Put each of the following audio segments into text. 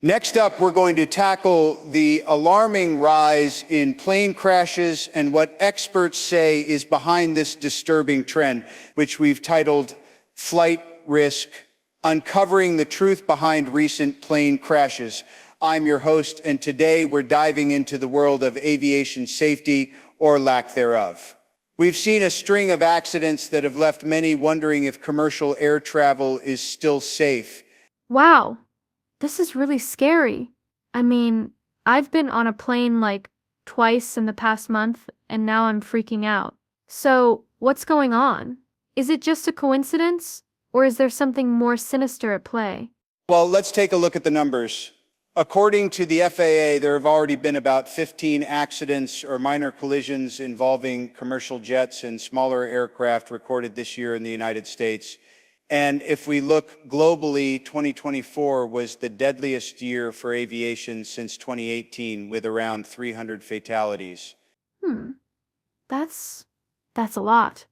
Next up, we're going to tackle the alarming rise in plane crashes and what experts say is behind this disturbing trend, which we've titled Flight Risk: Uncovering the Truth Behind Recent Plane Crashes. I'm your host, and today we're diving into the world of aviation safety, or lack thereof. We've seen a string of accidents that have left many wondering if commercial air travel is still safe. Wow, this is really scary. I mean, I've been on a plane like twice in the past month, and now I'm freaking out. So, what's going on? Is it just a coincidence, or is there something more sinister at play? Well, let's take a look at the numbers. According to the FAA, there have already been about 15 accidents or minor collisions involving commercial jets and smaller aircraft recorded this year in the United States. And if we look globally, 2024 was the deadliest year for aviation since 2018, with around 300 fatalities. That's a lot.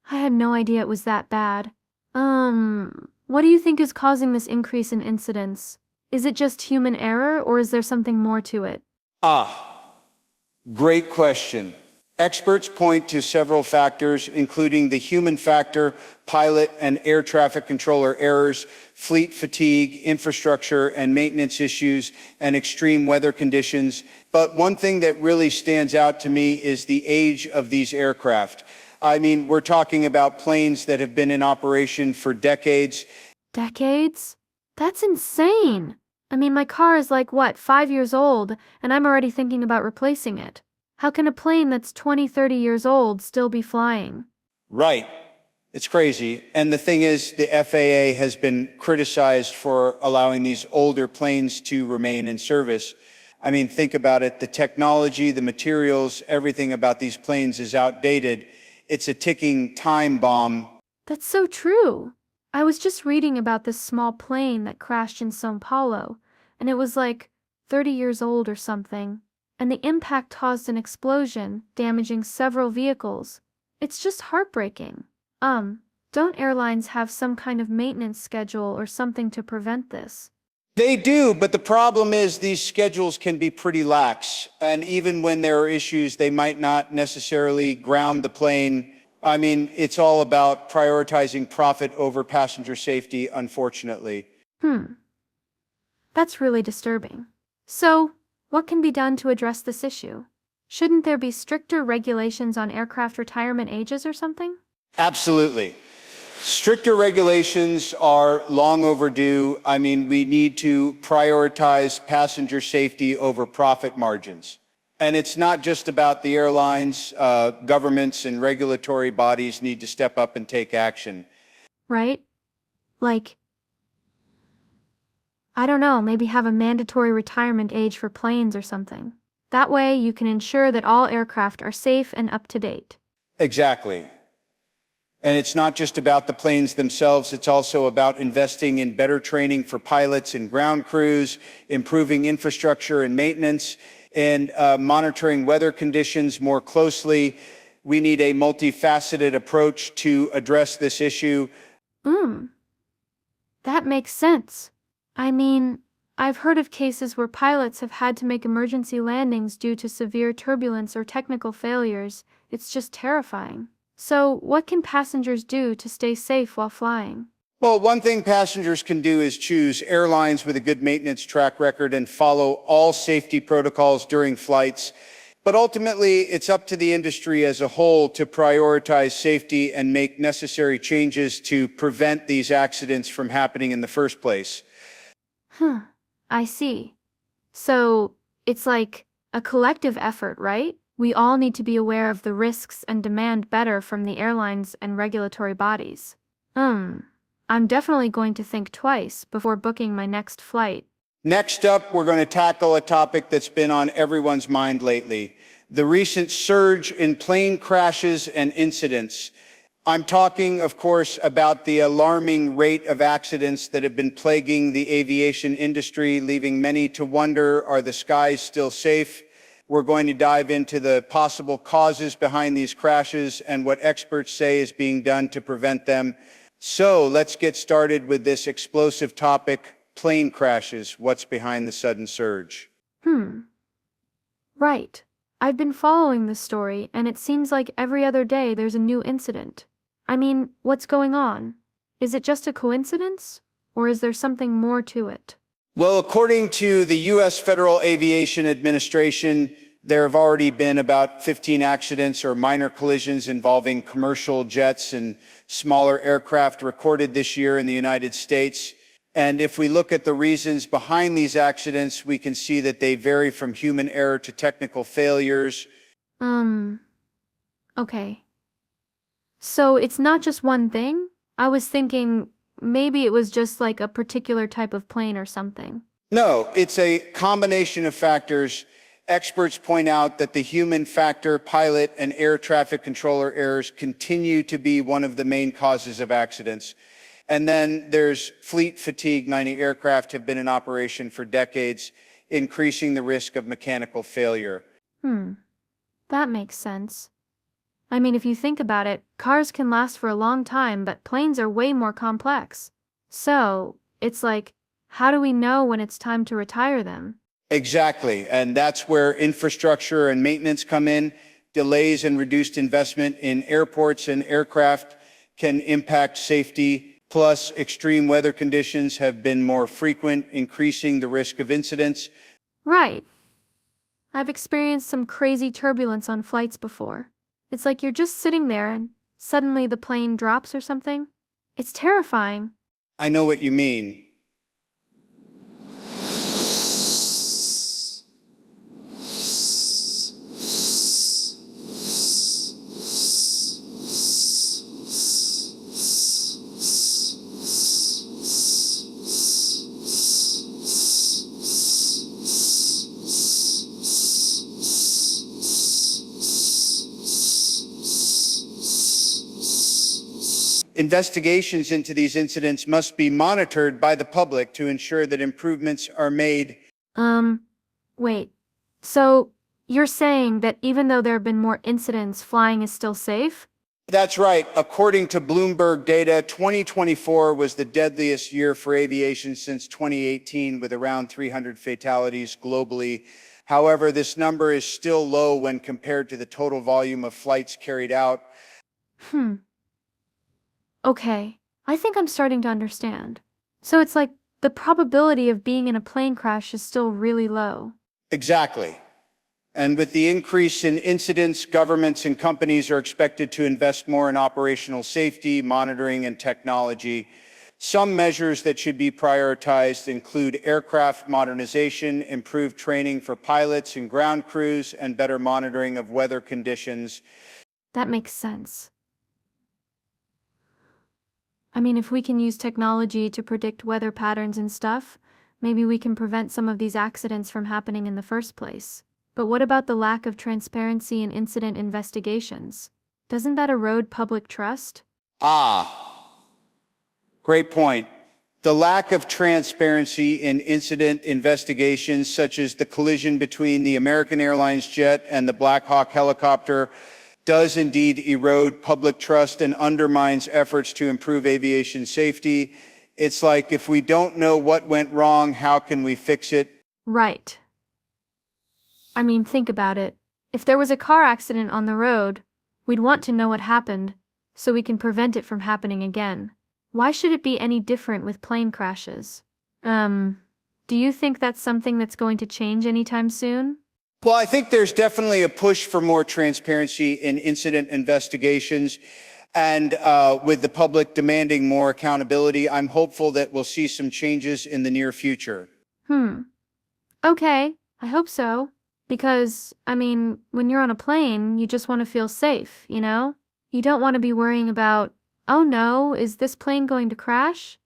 I had no idea it was that bad. What do you think is causing this increase in incidents? Is it just human error, or is there something more to it? Great question. Experts point to several factors, including the human factor, pilot and air traffic controller errors, fleet fatigue, infrastructure and maintenance issues, and extreme weather conditions. But one thing that really stands out to me is the age of these aircraft. I mean, we're talking about planes that have been in operation for decades. Decades? That's insane. I mean, my car is like, 5 years old, and I'm already thinking about replacing it. How can a plane that's 20, 30 years old still be flying? Right. It's crazy. And the thing is, the FAA has been criticized for allowing these older planes to remain in service. I mean, think about it. The technology, the materials, everything about these planes is outdated. It's a ticking time bomb. That's so true. I was just reading about this small plane that crashed in São Paulo, and it was like 30 years old or something. And the impact caused an explosion, damaging several vehicles. It's just heartbreaking. Don't airlines have some kind of maintenance schedule or something to prevent this? They do, but the problem is these schedules can be pretty lax. And even when there are issues, they might not necessarily ground the plane. I mean, it's all about prioritizing profit over passenger safety, unfortunately. That's really disturbing. So, what can be done to address this issue? Shouldn't there be stricter regulations on aircraft retirement ages or something? Absolutely. Stricter regulations are long overdue. I mean, we need to prioritize passenger safety over profit margins. And it's not just about the airlines. Governments and regulatory bodies need to step up and take action. Right? Like, I don't know, maybe have a mandatory retirement age for planes or something. That way you can ensure that all aircraft are safe and up to date. Exactly. And it's not just about the planes themselves, it's also about investing in better training for pilots and ground crews, improving infrastructure and maintenance, and monitoring weather conditions more closely. We need a multifaceted approach to address this issue. That makes sense. I mean, I've heard of cases where pilots have had to make emergency landings due to severe turbulence or technical failures. It's just terrifying. So, what can passengers do to stay safe while flying? Well, one thing passengers can do is choose airlines with a good maintenance track record and follow all safety protocols during flights. But ultimately, it's up to the industry as a whole to prioritize safety and make necessary changes to prevent these accidents from happening in the first place. I see. So, it's like a collective effort, right? We all need to be aware of the risks and demand better from the airlines and regulatory bodies. I'm definitely going to think twice before booking my next flight. Next up, we're going to tackle a topic that's been on everyone's mind lately: the recent surge in plane crashes and incidents. I'm talking, of course, about the alarming rate of accidents that have been plaguing the aviation industry, leaving many to wonder, are the skies still safe? We're going to dive into the possible causes behind these crashes and what experts say is being done to prevent them. So let's get started with this explosive topic: plane crashes, what's behind the sudden surge? Hmm. Right. I've been following this story, and it seems like every other day there's a new incident. I mean, what's going on? Is it just a coincidence? Or is there something more to it? Well, according to the U.S. Federal Aviation Administration, there have already been about 15 accidents or minor collisions involving commercial jets and smaller aircraft recorded this year in the United States. And if we look at the reasons behind these accidents, we can see that they vary from human error to technical failures. Okay. So it's not just one thing? I was thinking maybe it was just like a particular type of plane or something. No, it's a combination of factors. Experts point out that the human factor, pilot, and air traffic controller errors continue to be one of the main causes of accidents. And then there's fleet fatigue. 90 aircraft have been in operation for decades, increasing the risk of mechanical failure. That makes sense. I mean, if you think about it, cars can last for a long time, but planes are way more complex. So, it's like, how do we know when it's time to retire them? Exactly. And that's where infrastructure and maintenance come in. Delays and reduced investment in airports and aircraft can impact safety. Plus, extreme weather conditions have been more frequent, increasing the risk of incidents. Right. I've experienced some crazy turbulence on flights before. It's like you're just sitting there and suddenly the plane drops or something. It's terrifying. I know what you mean. Investigations into these incidents must be monitored by the public to ensure that improvements are made. Wait. So, you're saying that even though there have been more incidents, flying is still safe? That's right. According to Bloomberg data, 2024 was the deadliest year for aviation since 2018, with around 300 fatalities globally. However, this number is still low when compared to the total volume of flights carried out. Okay, I think I'm starting to understand. So it's like the probability of being in a plane crash is still really low. Exactly. And with the increase in incidents, governments and companies are expected to invest more in operational safety, monitoring, and technology. Some measures that should be prioritized include aircraft modernization, improved training for pilots and ground crews, and better monitoring of weather conditions. That makes sense. I mean, if we can use technology to predict weather patterns and stuff, maybe we can prevent some of these accidents from happening in the first place. But what about the lack of transparency in incident investigations? Doesn't that erode public trust? Great point. The lack of transparency in incident investigations, such as the collision between the American Airlines jet and the Black Hawk helicopter, does indeed erode public trust and undermines efforts to improve aviation safety. It's like, if we don't know what went wrong, how can we fix it? Right. I mean, think about it. If there was a car accident on the road, we'd want to know what happened, so we can prevent it from happening again. Why should it be any different with plane crashes? Do you think that's something that's going to change anytime soon? Well, I think there's definitely a push for more transparency in incident investigations. And with the public demanding more accountability, I'm hopeful that we'll see some changes in the near future. Okay, I hope so. Because, I mean, when you're on a plane, you just want to feel safe, you know? You don't want to be worrying about, oh no, is this plane going to crash?